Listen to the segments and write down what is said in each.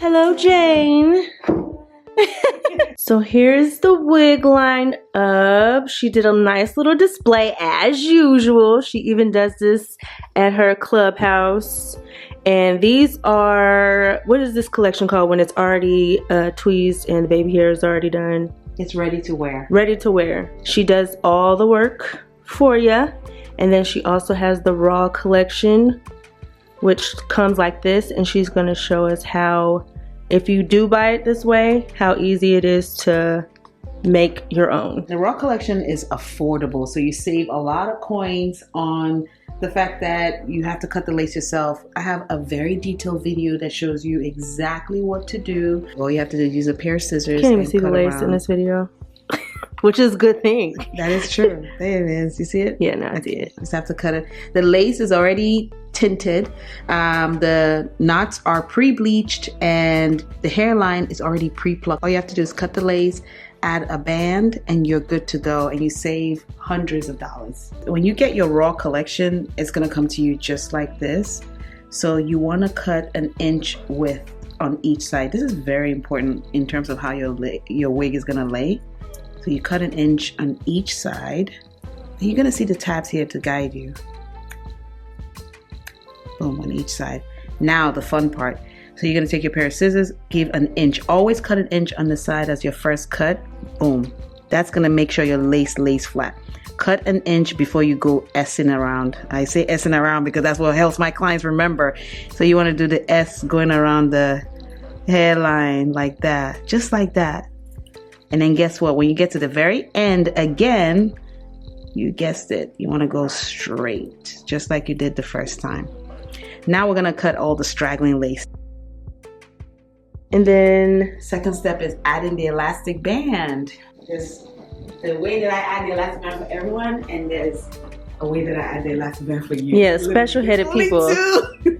Hello, Jane. So here's the wig line up. She did a nice little display as usual. She even does this at her clubhouse. And these are, what is this collection called when it's already tweezed and the baby hair is already done? It's ready to wear. Ready to wear. She does all the work for you. And then she also has the raw collection, which comes like this. And she's going to show us how, if you do buy it this way, how easy it is to make your own. The raw collection is affordable, so you save a lot of coins on the fact that you have to cut the lace yourself. I have a very detailed video that shows you exactly what to do. All you have to do is use a pair of scissors. Can't even see the lace in this video. Which is a good thing. That is true. There it is. You see it? Yeah, no, I see it. Just have to cut it. The lace is already tinted. The knots are pre-bleached and the hairline is already pre-plucked. All you have to do is cut the lace, add a band, and you're good to go. And you save hundreds of dollars. When you get your raw collection, it's going to come to you just like this. So you want to cut an inch width on each side. This is very important in terms of how your wig is going to lay. So you cut an inch on each side. And you're gonna see the tabs here to guide you. Boom, on each side. Now the fun part. So you're gonna take your pair of scissors, give an inch. Always cut an inch on the side as your first cut. Boom. That's gonna make sure your lace lays flat. Cut an inch before you go S-ing around. I say S-ing around because that's what helps my clients remember. So you wanna do the S going around the hairline like that, just like that. And then guess what? When you get to the very end again, you guessed it, you want to go straight, just like you did the first time. Now we're going to cut all the straggling lace. And then second step is adding the elastic band. There's the way that I add the elastic band for everyone, and there's a way that I add the elastic band for you. Yeah, special-headed people.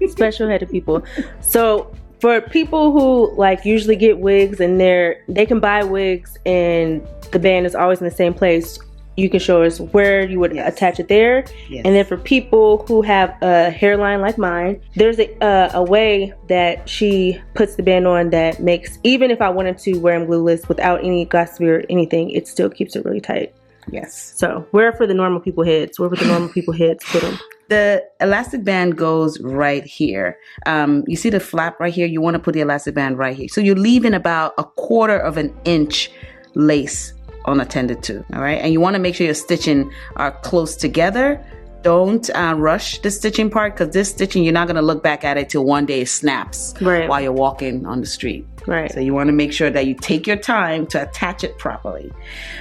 Special-headed people. So for people who like usually get wigs and they can buy wigs and the band is always in the same place, you can show us where you would attach it there. Yes. And then for people who have a hairline like mine, there's a way that she puts the band on that makes, even if I wanted to wear them glueless without any glossy or anything, it still keeps it really tight. Yes. So where for the normal people heads? Where would the normal people heads put them? The elastic band goes right here. You see the flap right here? You want to put the elastic band right here. So you're leaving about 1/4 of an inch lace unattended to, all right? And you want to make sure your stitching are close together. Don't rush the stitching part, because this stitching, you're not going to look back at it till one day it snaps while you're walking on the street. Right. So you want to make sure that you take your time to attach it properly.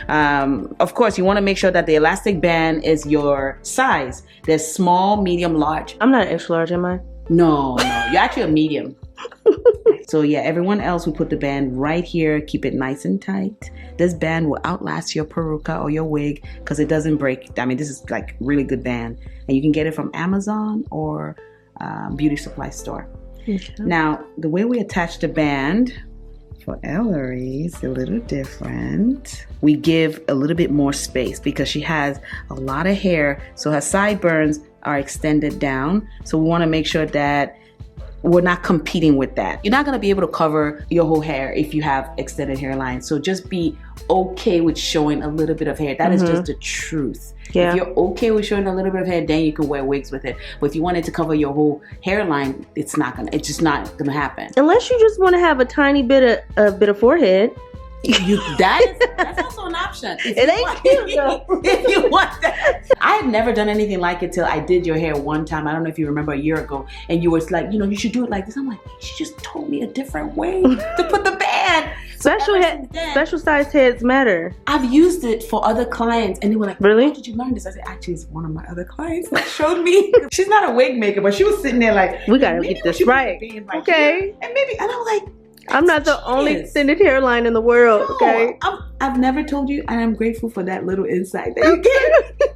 Of course, you want to make sure that the elastic band is your size. There's small, medium, large. I'm not extra large, am I? No, you're actually a medium. So yeah, everyone else will put the band right here. Keep it nice and tight. This band will outlast your peruca or your wig because it doesn't break. I mean, this is like really good band, and you can get it from Amazon or beauty supply store. Okay. Now, the way we attach the band for Ellarie is a little different. We give a little bit more space because she has a lot of hair, so her sideburns are extended down. So we want to make sure that we're not competing with that. You're not going to be able to cover your whole hair if you have extended hairline. So just be okay with showing a little bit of hair. That is just the truth. Yeah. If you're okay with showing a little bit of hair, then you can wear wigs with it. But if you wanted to cover your whole hairline, it's just not gonna happen. Unless you just want to have a tiny bit of forehead. That's also an option. It ain't cute though. If you want that. I had never done anything like it till I did your hair one time. I don't know if you remember, a year ago, and you was like, you should do it like this. I'm like, she just told me a different way to put the band. Special sized heads matter. I've used it for other clients, and they were like, really? How did you learn this? I said, actually, it's one of my other clients that showed me. She's not a wig maker, but she was sitting there like, we gotta get this right. Okay. And I was like, I'm not the only extended hairline in the world, okay? I've never told you, and I'm grateful for that little insight that you gave.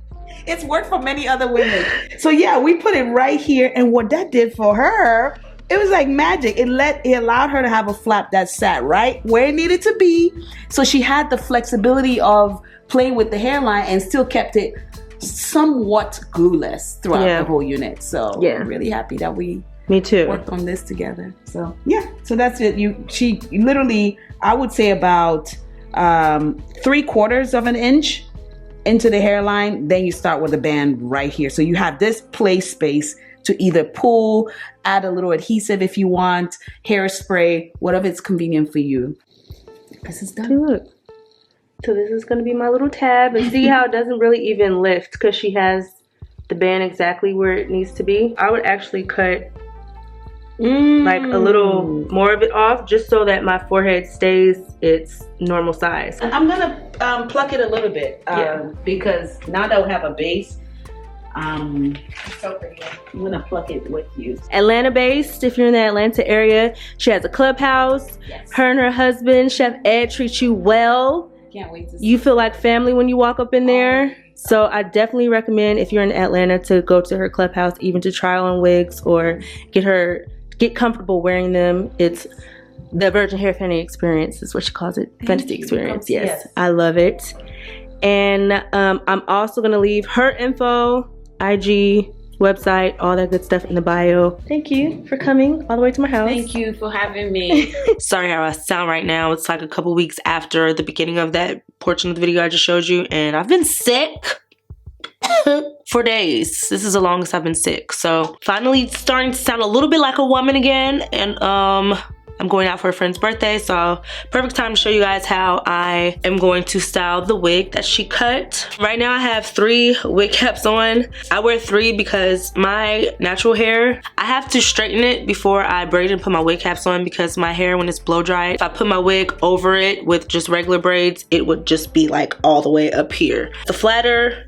It's worked for many other women. So yeah, we put it right here, and what that did for her, it was like magic. It allowed her to have a flap that sat right where it needed to be. So she had the flexibility of playing with the hairline and still kept it somewhat glueless throughout the whole unit. So I'm really happy that we Me too. Worked on this together. So yeah, so that's it. She literally, I would say about 3/4 of an inch into the hairline. Then you start with a band right here. So you have this play space to either pull, add a little adhesive if you want, hairspray, whatever it's convenient for you. This is done. See, look. So this is going to be my little tab, and see how it doesn't really even lift because she has the band exactly where it needs to be. I would actually cut like a little more of it off just so that my forehead stays its normal size. I'm gonna pluck it a little bit because now that we have a base, it's so pretty. I'm gonna pluck it with you. Atlanta based, if you're in the Atlanta area. She has a clubhouse. Yes. Her and her husband, Chef Ed, treat you well. Can't wait to see. You feel like family when you walk up in there. So I definitely recommend, if you're in Atlanta, to go to her clubhouse, even to try on wigs or get comfortable wearing them. It's the Virgin Hair Fantasy Experience is what she calls it. Fantasy Experience. Yes, I love it. And I'm also gonna leave her info, IG, website, all that good stuff in the bio. Thank you for coming all the way to my house. Thank you for having me. Sorry how I sound right now. It's like a couple weeks after the beginning of that portion of the video I just showed you, and I've been sick for days. This is the longest I've been sick. So finally starting to sound a little bit like a woman again, and I'm going out for a friend's birthday, so perfect time to show you guys how I am going to style the wig that she cut. Right now I have 3 wig caps on. I wear 3 because my natural hair, I have to straighten it before I braid and put my wig caps on, because my hair, when it's blow dried, if I put my wig over it with just regular braids, it would just be like all the way up here. The flatter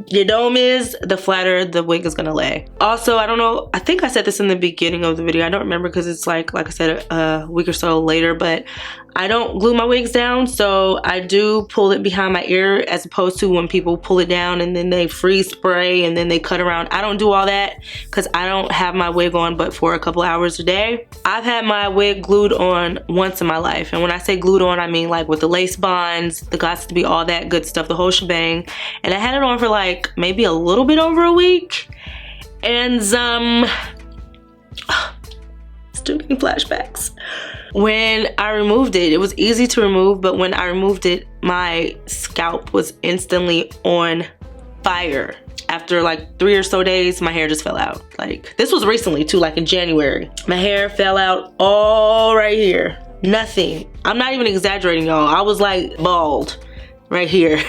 your dome is, the flatter the wig is gonna lay. Also, I don't know, I think I said this in the beginning of the video, I don't remember because it's like I said, a week or so later, but I don't glue my wigs down, so I do pull it behind my ear, as opposed to when people pull it down and then they freeze spray and then they cut around. I don't do all that because I don't have my wig on but for a couple hours a day. I've had my wig glued on once in my life, and when I say glued on, I mean like with the lace bonds, the Gots to Be, all that good stuff, the whole shebang. And I had it on for like maybe a little bit over a week, and still getting flashbacks. When I removed it, it was easy to remove, but when I removed it, my scalp was instantly on fire. After like 3 or so days, my hair just fell out. Like, this was recently too, like in January. My hair fell out all right here. Nothing. I'm not even exaggerating, y'all. I was like bald right here.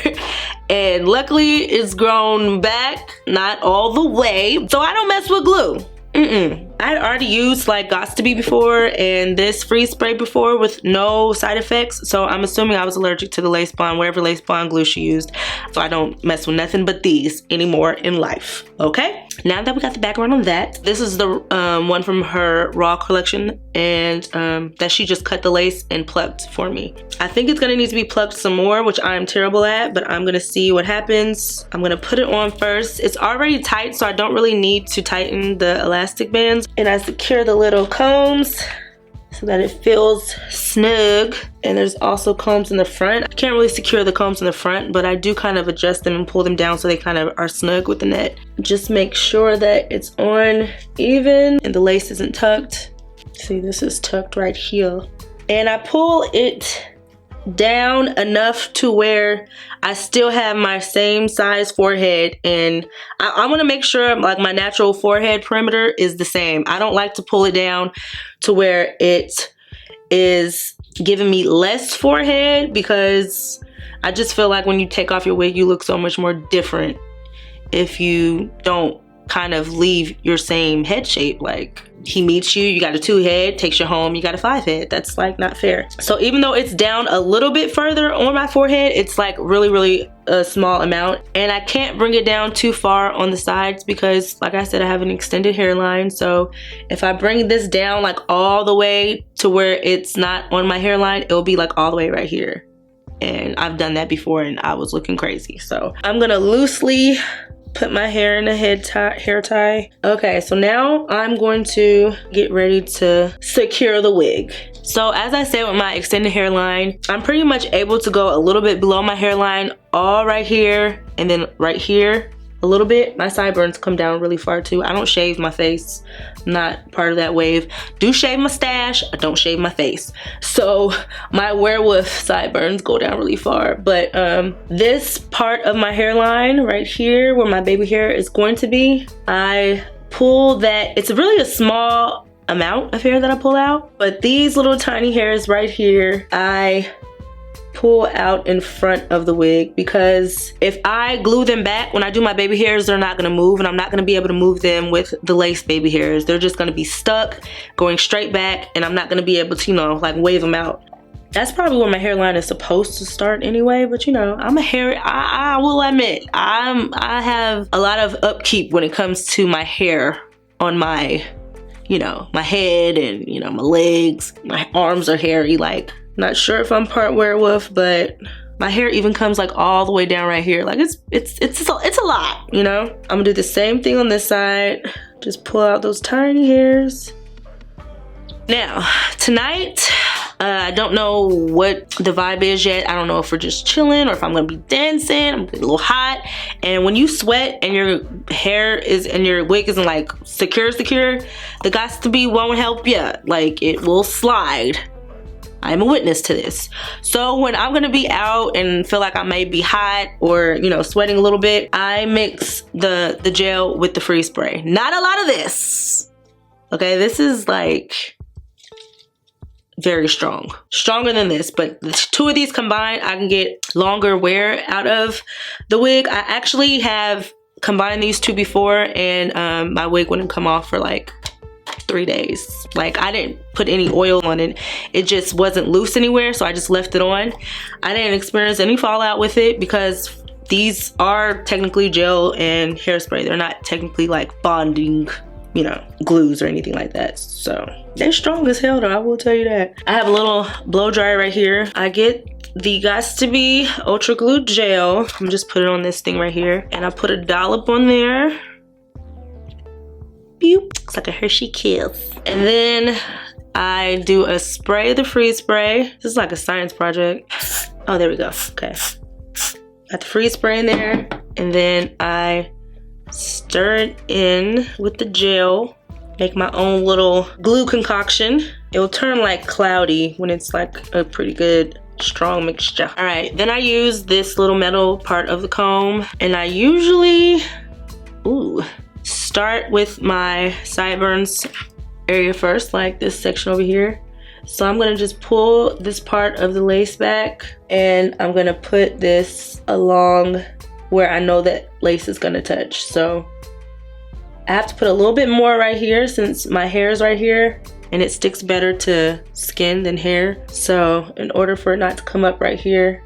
And luckily it's grown back, not all the way. So I don't mess with glue. I had already used like Gots to Be before and this freeze spray before with no side effects, so I'm assuming I was allergic to the lace bond, whatever lace bond glue she used, so I don't mess with nothing but these anymore in life. Okay, now that we got the background on that, this is the one from her Raw collection, and that she just cut the lace and plucked for me. I think it's gonna need to be plucked some more, which I'm terrible at, but I'm gonna see what happens. I'm gonna put it on first. It's already tight, so I don't really need to tighten the elastic bands. And I secure the little combs so that it feels snug. And there's also combs in the front. I can't really secure the combs in the front, but I do kind of adjust them and pull them down so they kind of are snug with the net. Just make sure that it's on even and the lace isn't tucked. See, this is tucked right here. And I pull it down enough to where I still have my same size forehead, and I want to make sure like my natural forehead perimeter is the same. I don't like to pull it down to where it is giving me less forehead, because I just feel like when you take off your wig, you look so much more different if you don't kind of leave your same head shape. Like, he meets you, you got a 2 head, takes you home, you got a 5 head. That's like not fair. So even though it's down a little bit further on my forehead, it's like really a small amount, and I can't bring it down too far on the sides because, like I said, I have an extended hairline. So if I bring this down like all the way to where it's not on my hairline, it'll be like all the way right here, and I've done that before and I was looking crazy. So I'm gonna loosely put my hair in a hair tie. Okay, so now I'm going to get ready to secure the wig. So as I said, with my extended hairline, I'm pretty much able to go a little bit below my hairline, all right here, and then right here, a little bit. My sideburns come down really far too. I don't shave my face. I'm not part of that wave. Do shave my stash. I don't shave my face. So my werewolf sideburns go down really far. But this part of my hairline right here where my baby hair is going to be, I pull that. It's really a small amount of hair that I pull out. But these little tiny hairs right here, I pull out in front of the wig, because if I glue them back when I do my baby hairs, they're not gonna move, and I'm not gonna be able to move them with the lace baby hairs. They're just gonna be stuck going straight back, and I'm not gonna be able to, you know, like wave them out. That's probably where my hairline is supposed to start anyway, but you know, I'm a hair, I will admit, I have a lot of upkeep when it comes to my hair on my, you know, my head and, you know, my legs. My arms are hairy. Like, not sure if I'm part werewolf, but my hair even comes like all the way down right here. Like it's a lot, you know? I'm gonna do the same thing on this side. Just pull out those tiny hairs. Now, tonight, I don't know what the vibe is yet. I don't know if we're just chilling or if I'm gonna be dancing. I'm getting a little hot. And when you sweat and your hair is and your wig isn't like secure, the guys to be won't help you. Like, it will slide. I'm a witness to this. So when I'm gonna be out and feel like I may be hot or, you know, sweating a little bit, I mix the gel with the freeze spray. Not a lot of this. Okay, this is like very strong. Stronger than this, but the two of these combined, I can get longer wear out of the wig. I actually have combined these two before, and my wig wouldn't come off for like 3 days. Like, I didn't put any oil on it. It just wasn't loose anywhere, so I just left it on. I didn't experience any fallout with it because these are technically gel and hairspray. They're not technically like bonding, you know, glues or anything like that. So they're strong as hell though, I will tell you that. I have a little blow dryer right here. I get the Gots to Be Ultra Glue Gel. I'm just put it on this thing right here, and I put a dollop on there. Boop. Looks like a Hershey Kiss. And then I do a spray of the freeze spray. This is like a science project. Oh, there we go. Okay. Got the freeze spray in there, and then I stir it in with the gel. Make my own little glue concoction. It will turn like cloudy when it's like a pretty good strong mixture. All right, then I use this little metal part of the comb, and I usually start with my sideburns area first, like this section over here. So I'm gonna just pull this part of the lace back, and I'm gonna put this along where I know that lace is gonna touch. So I have to put a little bit more right here since my hair is right here, and it sticks better to skin than hair. So in order for it not to come up right here,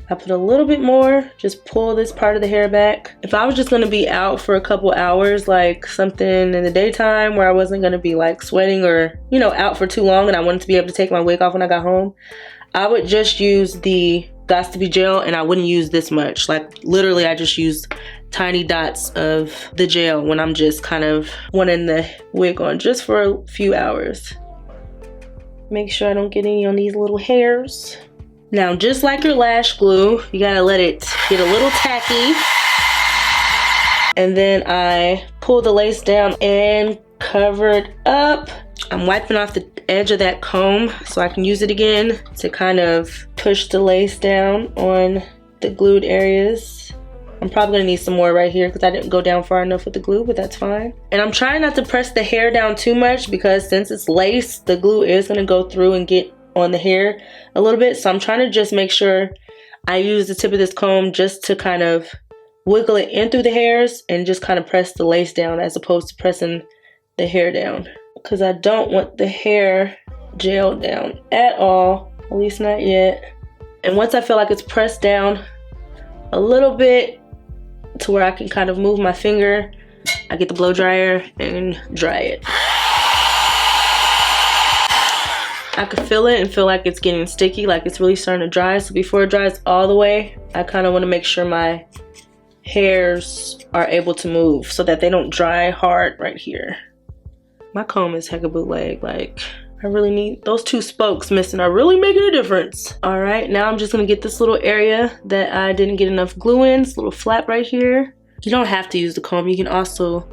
I put a little bit more, just pull this part of the hair back. If I was just gonna be out for a couple hours, like something in the daytime where I wasn't gonna be like sweating or, you know, out for too long, and I wanted to be able to take my wig off when I got home, I would just use the Gots to Be gel, and I wouldn't use this much. Like literally I just use tiny dots of the gel when I'm just kind of wanting the wig on just for a few hours. Make sure I don't get any on these little hairs. Now, just like your lash glue, you gotta let it get a little tacky. And then I pull the lace down and cover it up. I'm wiping off the edge of that comb so I can use it again to kind of push the lace down on the glued areas. I'm probably gonna need some more right here because I didn't go down far enough with the glue, but that's fine. And I'm trying not to press the hair down too much because since it's lace, the glue is gonna go through and get on the hair a little bit. So I'm trying to just make sure I use the tip of this comb just to kind of wiggle it in through the hairs and just kind of press the lace down as opposed to pressing the hair down, because I don't want the hair gelled down at all, at least not yet. And once I feel like it's pressed down a little bit to where I can kind of move my finger, I get the blow dryer and dry it. I could feel it and feel like it's getting sticky, like it's really starting to dry. So before it dries all the way, I kind of want to make sure my hairs are able to move so that they don't dry hard right here. My comb is hecka bootleg. Like, I really need those two spokes missing are really making a difference. All right, now I'm just gonna get this little area that I didn't get enough glue in, this little flap right here. You don't have to use the comb. You can also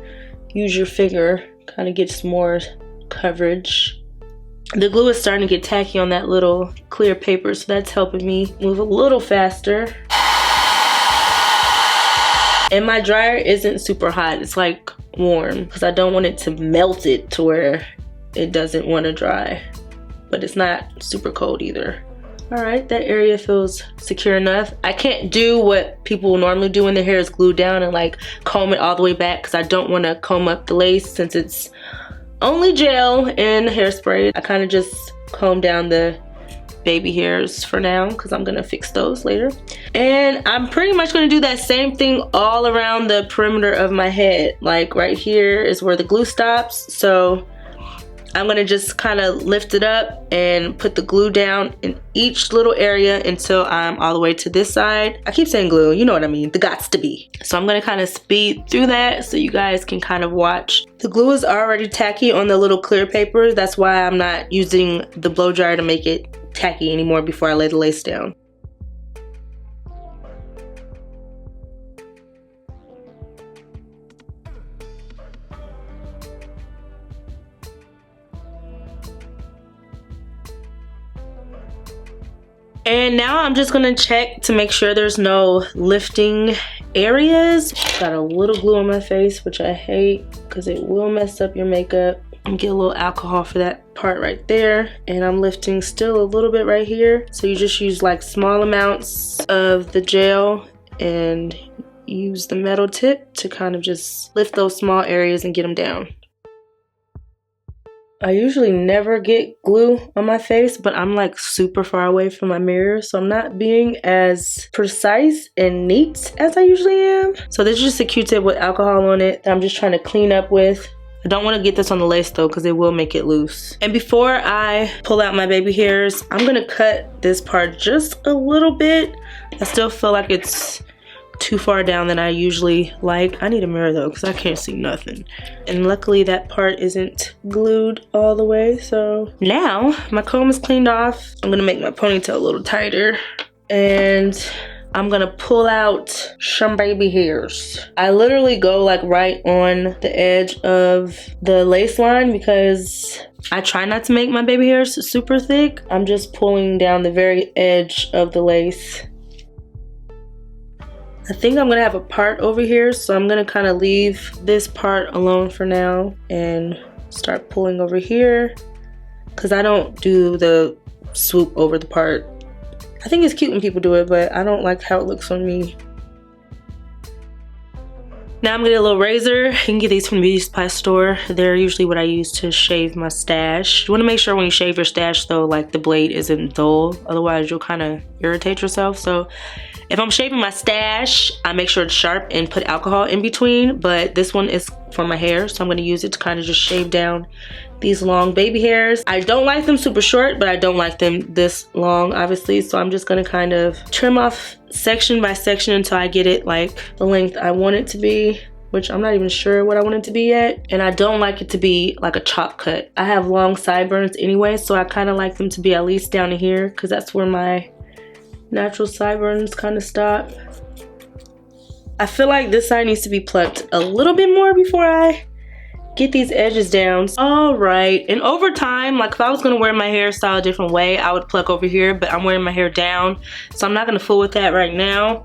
use your finger. Kind of gets more coverage. The glue is starting to get tacky on that little clear paper, so that's helping me move a little faster. And my dryer isn't super hot. It's like warm because I don't want it to melt it to where it doesn't want to dry. But it's not super cold either. All right, that area feels secure enough. I can't do what people normally do when their hair is glued down and like comb it all the way back because I don't want to comb up the lace since it's only gel and hairspray. I kind of just comb down the baby hairs for now because I'm gonna fix those later. And I'm pretty much gonna do that same thing all around the perimeter of my head. Like right here is where the glue stops. So I'm gonna just kind of lift it up and put the glue down in each little area until I'm all the way to this side. I keep saying glue, you know what I mean, the gots to be. So I'm gonna kind of speed through that so you guys can kind of watch. The glue is already tacky on the little clear paper. That's why I'm not using the blow dryer to make it tacky anymore before I lay the lace down. And now I'm just gonna check to make sure there's no lifting areas. Got a little glue on my face, which I hate because it will mess up your makeup. I'm get a little alcohol for that part right there. And I'm lifting still a little bit right here. So you just use like small amounts of the gel and use the metal tip to kind of just lift those small areas and get them down. I usually never get glue on my face, but I'm like super far away from my mirror, so I'm not being as precise and neat as I usually am. So this is just a Q-tip with alcohol on it that I'm just trying to clean up with. I don't want to get this on the lace though because it will make it loose. And before I pull out my baby hairs, I'm gonna cut this part just a little bit. I still feel like it's too far down than I usually like. I need a mirror though because I can't see nothing. And luckily that part isn't glued all the way. So now my comb is cleaned off. I'm gonna make my ponytail a little tighter and I'm gonna pull out some baby hairs. I literally go like right on the edge of the lace line because I try not to make my baby hairs super thick. I'm just pulling down the very edge of the lace. I think I'm gonna have a part over here, so I'm gonna kind of leave this part alone for now and start pulling over here because I don't do the swoop over the part. I think it's cute when people do it, but I don't like how it looks on me. Now I'm gonna get a little razor. You can get these from the beauty supply store. They're usually what I use to shave my stash. You wanna make sure when you shave your stash though, like the blade isn't dull. Otherwise you'll kind of irritate yourself. So if I'm shaving my stash, I make sure it's sharp and put alcohol in between, but this one is for my hair, so I'm gonna use it to kind of just shave down these long baby hairs. I don't like them super short, but I don't like them this long, obviously, so I'm just gonna kind of trim off section by section until I get it like the length I want it to be, which I'm not even sure what I want it to be yet. And I don't like it to be like a chop cut. I have long sideburns anyway, so I kind of like them to be at least down to here because that's where my natural sideburns kind of stop. I feel like this side needs to be plucked a little bit more before I get these edges down. All right, and over time, like if I was gonna wear my hairstyle a different way, I would pluck over here, but I'm wearing my hair down, so I'm not gonna fool with that right now.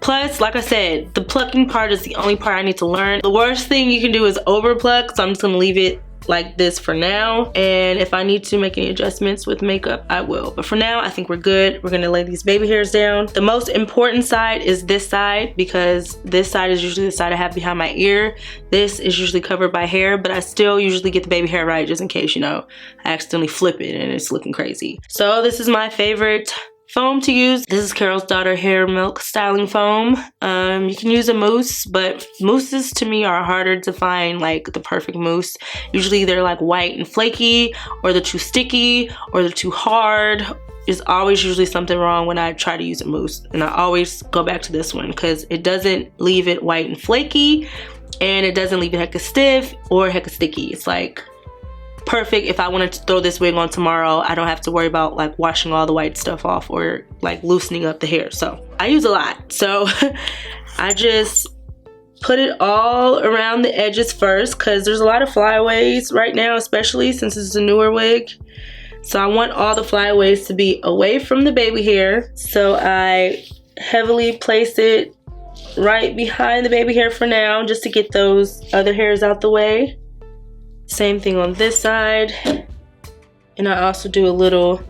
Plus, like I said, the plucking part is the only part I need to learn. The worst thing you can do is over pluck, so I'm just gonna leave it like this for now, and if I need to make any adjustments with makeup, I will. But for now, I think we're good. We're gonna lay these baby hairs down. The most important side is this side because this side is usually the side I have behind my ear. This is usually covered by hair, but I still usually get the baby hair right just in case, you know, I accidentally flip it and it's looking crazy. So this is my favorite foam to use. This is Carol's Daughter Hair Milk Styling Foam. You can use a mousse, but mousses to me are harder to find like the perfect mousse. Usually they're like white and flaky, or they're too sticky, or they're too hard. There's always usually something wrong when I try to use a mousse, and I always go back to this one because it doesn't leave it white and flaky, and it doesn't leave it hecka stiff or hecka sticky. It's like perfect if I wanted to throw this wig on tomorrow. I don't have to worry about like washing all the white stuff off or like loosening up the hair. So I use a lot, so I just put it all around the edges first because there's a lot of flyaways right now, especially since it's a newer wig. So I want all the flyaways to be away from the baby hair. So I heavily place it right behind the baby hair for now, just to get those other hairs out the way. Same thing on this side. And I also do a little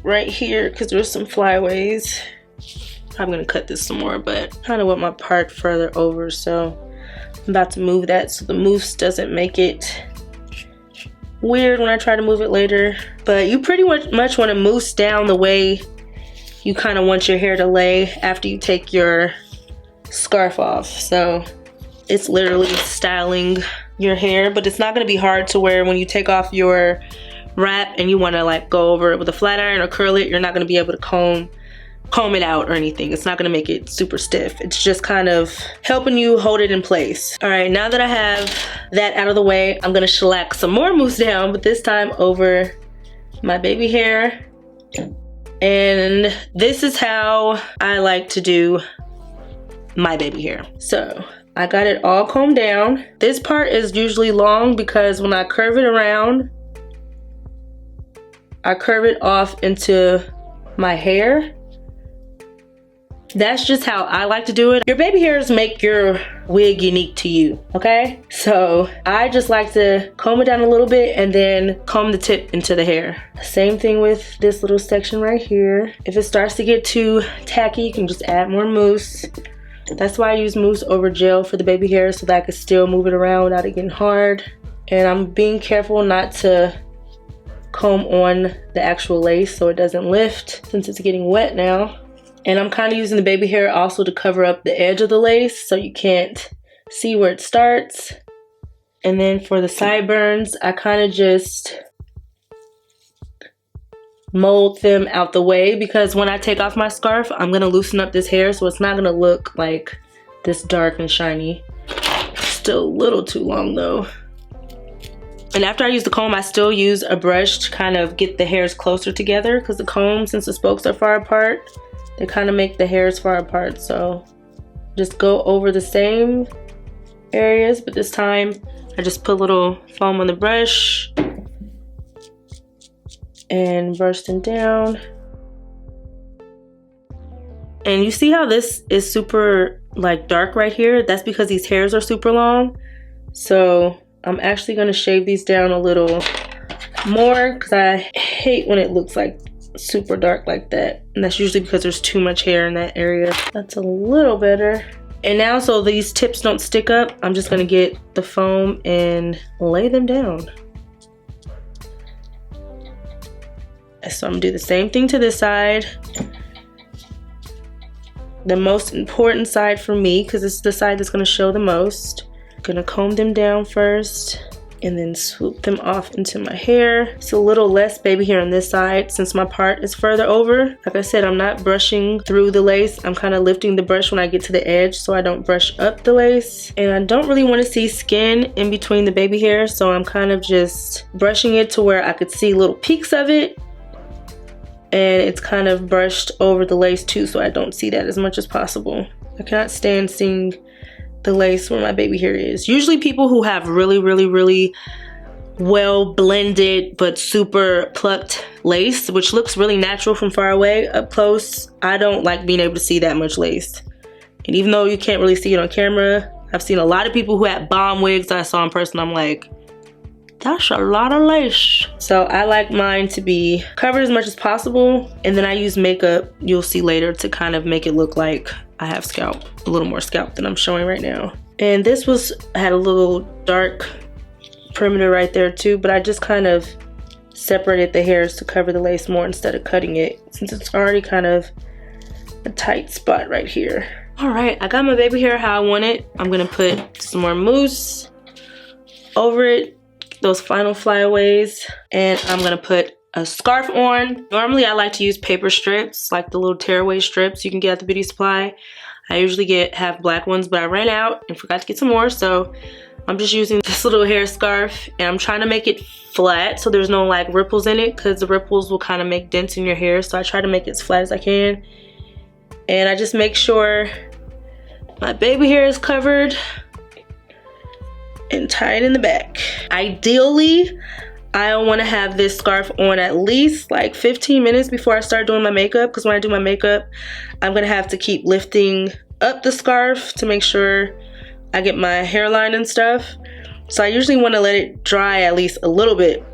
right here because there's some flyaways. I'm gonna cut this some more, but I kind of want my part further over, so I'm about to move that so the mousse doesn't make it weird when I try to move it later. But you pretty much want to mousse down the way you kind of want your hair to lay after you take your scarf off. So it's literally styling your hair, but it's not going to be hard to where when you take off your wrap and you want to like go over it with a flat iron or curl it, you're not going to be able to comb it out or anything. It's not going to make it super stiff. It's just kind of helping you hold it in place. All right, now that I have that out of the way, I'm going to shellac some more mousse down, but this time over my baby hair. And this is how I like to do my baby hair. So I got it all combed down. This part is usually long because when I curve it around, I curve it off into my hair. That's just how I like to do it. Your baby hairs make your wig unique to you, okay? So I just like to comb it down a little bit and then comb the tip into the hair. Same thing with this little section right here. If it starts to get too tacky, you can just add more mousse. That's why I use mousse over gel for the baby hair, so that I can still move it around without it getting hard. And I'm being careful not to comb on the actual lace so it doesn't lift since it's getting wet now. And I'm kind of using the baby hair also to cover up the edge of the lace so you can't see where it starts. And then for the sideburns, I kind of just mold them out the way because when I take off my scarf, I'm going to loosen up this hair so it's not going to look like this dark and shiny. Still a little too long though. And after I use the comb, I still use a brush to kind of get the hairs closer together because the comb, since the spokes are far apart, they kind of make the hairs far apart. So just go over the same areas, but this time I just put a little foam on the brush and brush them down. And you see how this is super like dark right here? That's because these hairs are super long. So I'm actually going to shave these down a little more because I hate when it looks like super dark like that, and that's usually because there's too much hair in that area. That's a little better. And now so these tips don't stick up, I'm just going to get the foam and lay them down. So I'm going to do the same thing to this side. The most important side for me, because it's the side that's going to show the most. I'm going to comb them down first and then swoop them off into my hair. It's a little less baby hair on this side since my part is further over. Like I said, I'm not brushing through the lace. I'm kind of lifting the brush when I get to the edge so I don't brush up the lace. And I don't really want to see skin in between the baby hair, so I'm kind of just brushing it to where I could see little peaks of it. And it's kind of brushed over the lace too, so I don't see that as much as possible. I cannot stand seeing the lace where my baby hair is. Usually people who have really well blended but super plucked lace, which looks really natural from far away, up close, I don't like being able to see that much lace. And even though you can't really see it on camera, I've seen a lot of people who had bomb wigs that I saw in person. I'm like, that's a lot of lace. So I like mine to be covered as much as possible, and then I use makeup, you'll see later, to kind of make it look like I have scalp, a little more scalp than I'm showing right now. And this had a little dark perimeter right there too, but I just kind of separated the hairs to cover the lace more instead of cutting it, since it's already kind of a tight spot right here. All right, I got my baby hair how I want it. I'm gonna put some more mousse over it, those final flyaways, and I'm gonna put a scarf on. Normally I like to use paper strips, like the little tearaway strips you can get at the beauty supply. I usually have black ones, but I ran out and forgot to get some more, so I'm just using this little hair scarf, and I'm trying to make it flat so there's no like ripples in it, because the ripples will kind of make dents in your hair, so I try to make it as flat as I can. And I just make sure My baby hair is covered and tied in the back. Ideally, I want to have this scarf on at least like 15 minutes before I start doing my makeup, because when I do my makeup, I'm gonna have to keep lifting up the scarf to make sure I get my hairline and stuff. So I usually want to let it dry at least a little bit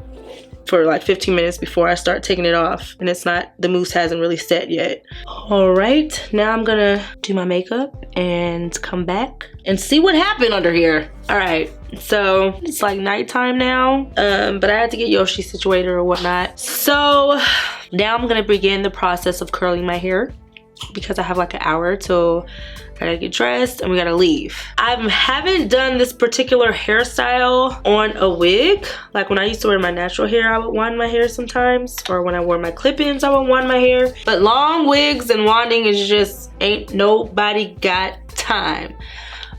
for like 15 minutes before I start taking it off, and the mousse hasn't really set yet. All right, now I'm gonna do my makeup and come back and see what happened under here. All right, so it's like nighttime now, but I had to get Yoshi situated or whatnot. So now I'm gonna begin the process of curling my hair, because I have like an hour till I gotta get dressed and we gotta leave. I haven't done this particular hairstyle on a wig. Like when I used to wear my natural hair, I would wand my hair sometimes, or when I wore my clip-ins, I would wand my hair. But long wigs and wanding is just ain't nobody got time.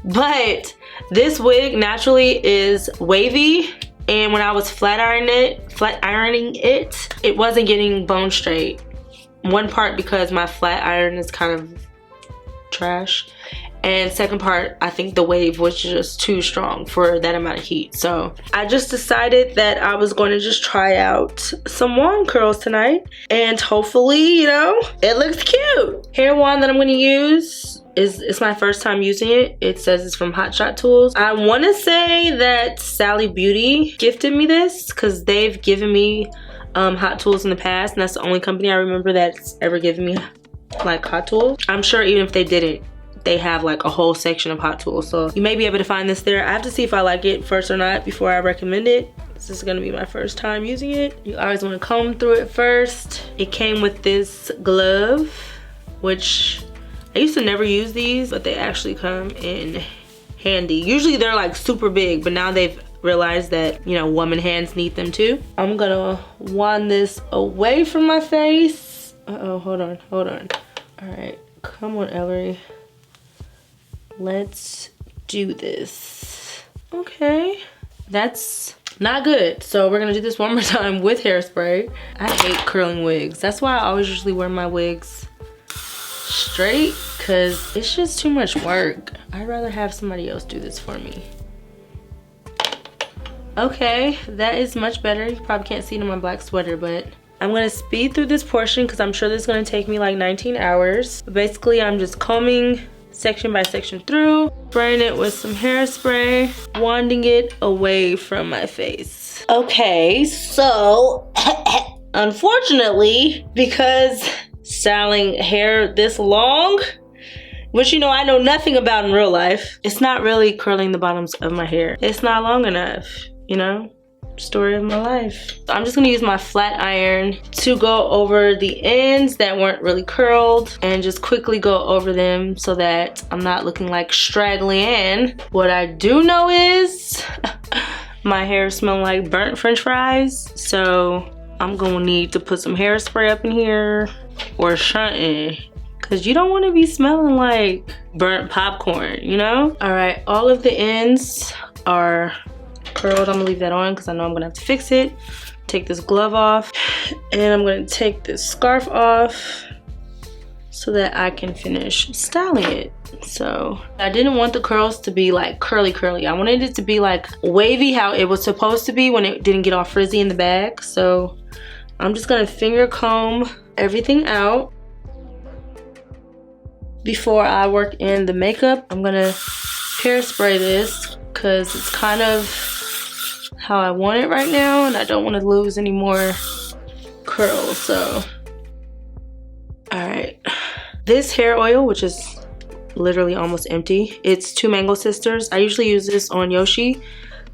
But this wig naturally is wavy, and when I was flat ironing it, it wasn't getting bone straight. One part because my flat iron is kind of trash, and second part, I think the wave was just too strong for that amount of heat. So I just decided that I was going to just try out some wand curls tonight, and hopefully, you know, it looks cute. Hair wand that I'm going to use it's my first time using it. It says it's from Hot Shot Tools. I want to say that Sally Beauty gifted me this, because they've given me Hot Tools in the past, and that's the only company I remember that's ever given me like Hot Tools. I'm sure even if they didn't, they have like a whole section of Hot Tools, so you may be able to find this there. I have to see if I like it first or not before I recommend it. This is gonna be my first time using it. You always want to comb through it first. It came with this glove, which I used to never use these, but they actually come in handy. Usually they're like super big, but now they've realized that, you know, woman hands need them too. I'm gonna wand this away from my face. Uh-oh, hold on. All right, come on, Ellarie. Let's do this. Okay, that's not good. So we're gonna do this one more time with hairspray. I hate curling wigs. That's why I always usually wear my wigs straight, because it's just too much work. I'd rather have somebody else do this for me. Okay, that is much better. You probably can't see it in my black sweater, but I'm gonna speed through this portion because I'm sure this is gonna take me like 19 hours. But basically, I'm just combing section by section through, spraying it with some hairspray, wanding it away from my face. Okay, so unfortunately, because styling hair this long, which, you know, I know nothing about in real life, it's not really curling the bottoms of my hair. It's not long enough, you know? Story of my life. So I'm just gonna use my flat iron to go over the ends that weren't really curled and just quickly go over them so that I'm not looking like straggly Ann. What I do know is my hair smells like burnt french fries, so I'm gonna need to put some hairspray up in here or something, because you don't want to be smelling like burnt popcorn, you know? All right, all of the ends are curled. I'm gonna leave that on because I know I'm gonna have to fix it. Take this glove off, and I'm gonna take this scarf off so that I can finish styling it. So I didn't want the curls to be like curly. I wanted it to be like wavy, how it was supposed to be when it didn't get all frizzy in the back. So I'm just gonna finger comb everything out before I work in the makeup. I'm gonna hairspray this because it's kind of how I want it right now, and I don't want to lose any more curls. So all right, this hair oil, which is literally almost empty, it's 2 Mango Sisters. I usually use this on Yoshi,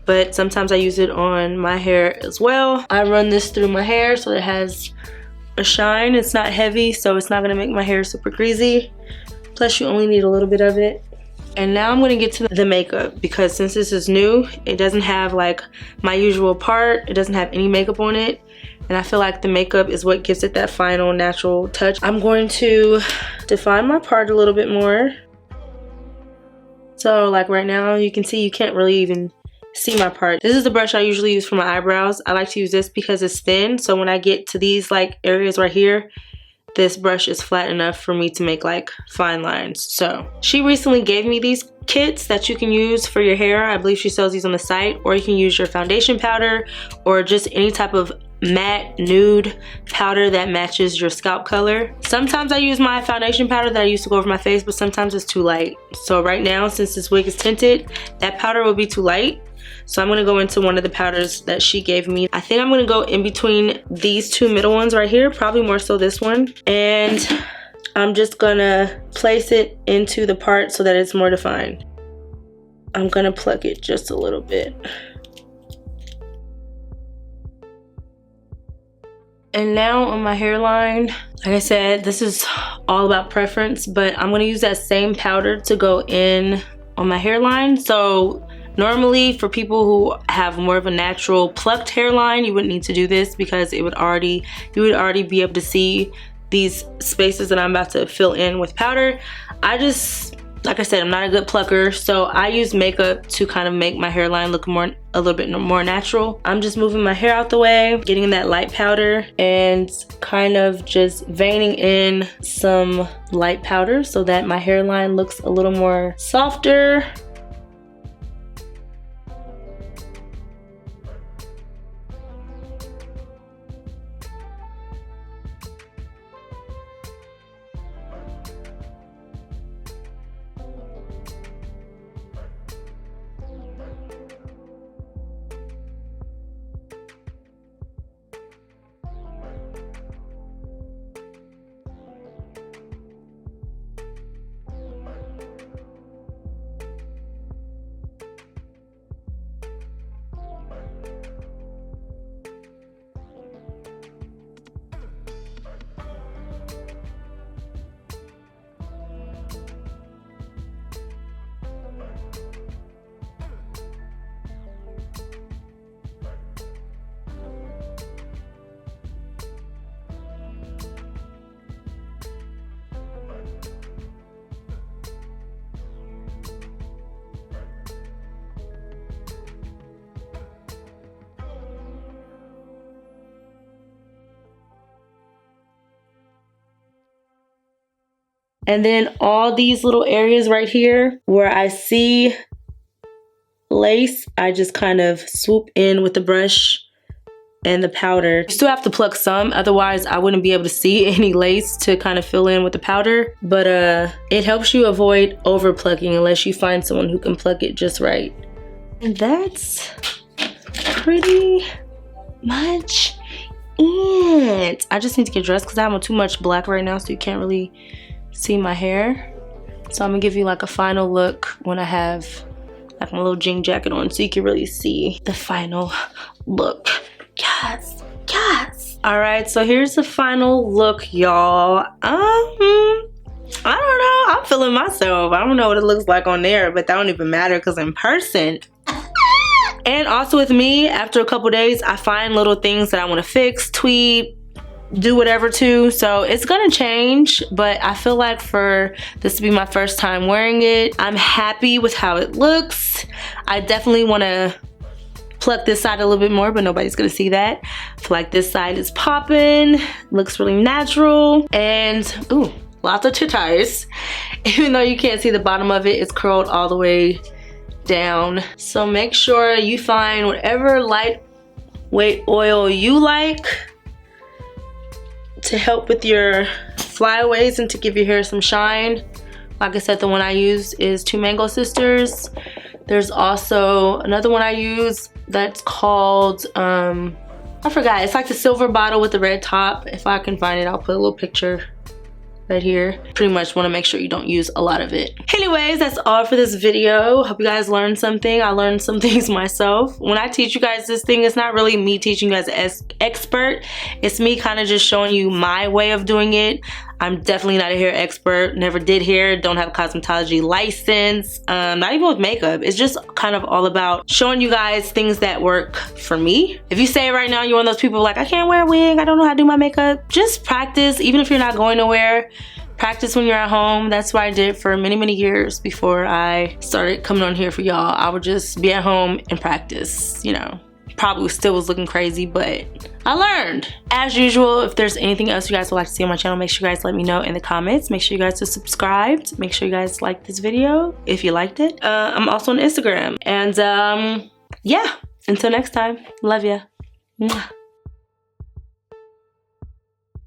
but sometimes I use it on my hair as well. I run this through my hair so it has a shine. It's not heavy, so it's not gonna make my hair super greasy. Plus, you only need a little bit of it. And now I'm gonna get to the makeup, because since this is new, it doesn't have like my usual part. It doesn't have any makeup on it. And I feel like the makeup is what gives it that final natural touch. I'm going to define my part a little bit more. So like right now, you can see you can't really even see my part. This is the brush I usually use for my eyebrows. I like to use this because it's thin. So when I get to these like areas right here, this brush is flat enough for me to make like fine lines. So she recently gave me these kits that you can use for your hair. I believe she sells these on the site, or you can use your foundation powder or just any type of matte nude powder that matches your scalp color. Sometimes I use my foundation powder that I used to go over my face, but sometimes it's too light. So right now, since this wig is tinted, that powder will be too light. So I'm gonna go into one of the powders that she gave me. I think I'm gonna go in between these two middle ones right here, probably more so this one. And I'm just gonna place it into the part so that it's more defined. I'm gonna pluck it just a little bit. And now on my hairline, like I said, this is all about preference, but I'm gonna use that same powder to go in on my hairline. So normally for people who have more of a natural plucked hairline, you wouldn't need to do this because you would already be able to see these spaces that I'm about to fill in with powder. Like I said, I'm not a good plucker, so I use makeup to kind of make my hairline look a little bit more natural. I'm just moving my hair out the way, getting that light powder, and kind of just veining in some light powder so that my hairline looks a little more softer. And then all these little areas right here where I see lace, I just kind of swoop in with the brush and the powder. You still have to pluck some, otherwise I wouldn't be able to see any lace to kind of fill in with the powder. But it helps you avoid over plucking unless you find someone who can pluck it just right. And that's pretty much it. I just need to get dressed because I have too much black right now, so you can't really see my hair. So I'm gonna give you like a final look when I have like my little jean jacket on so you can really see the final look. Yes, yes. All right, so here's the final look, y'all. I don't know, I'm feeling myself. I don't know what it looks like on there, but that don't even matter because in person. And also with me, after a couple days, I find little things that I want to fix, tweak, do whatever to. So it's gonna change, but I feel like for this to be my first time wearing it, I'm happy with how it looks. I definitely want to pluck this side a little bit more, but nobody's gonna see that. I feel like this side is popping, looks really natural, and ooh, lots of titties. Even though you can't see the bottom of it, it's curled all the way down. So make sure you find whatever lightweight oil you like to help with your flyaways and to give your hair some shine. Like I said, the one I use is Two Mango Sisters. There's also another one I use that's called, I forgot, it's like the silver bottle with the red top. If I can find it, I'll put a little picture right here. Pretty much want to make sure you don't use a lot of it. Anyways, that's all for this video. Hope you guys learned something. I learned some things myself. When I teach you guys this thing, it's not really me teaching you guys as expert. It's me kind of just showing you my way of doing it. I'm definitely not a hair expert, never did hair, don't have a cosmetology license, not even with makeup. It's just kind of all about showing you guys things that work for me. If you say right now you're one of those people like, I can't wear a wig, I don't know how to do my makeup, just practice. Even if you're not going nowhere, practice when you're at home. That's what I did for many years before I started coming on here for y'all. I would just be at home and practice, you know. probably still was looking crazy, but I learned. As usual, if there's anything else you guys would like to see on my channel, make sure you guys let me know in the comments. Make sure you guys are subscribed. Make sure you guys like this video if you liked it. I'm also on Instagram. And yeah, until next time, love ya. Mwah.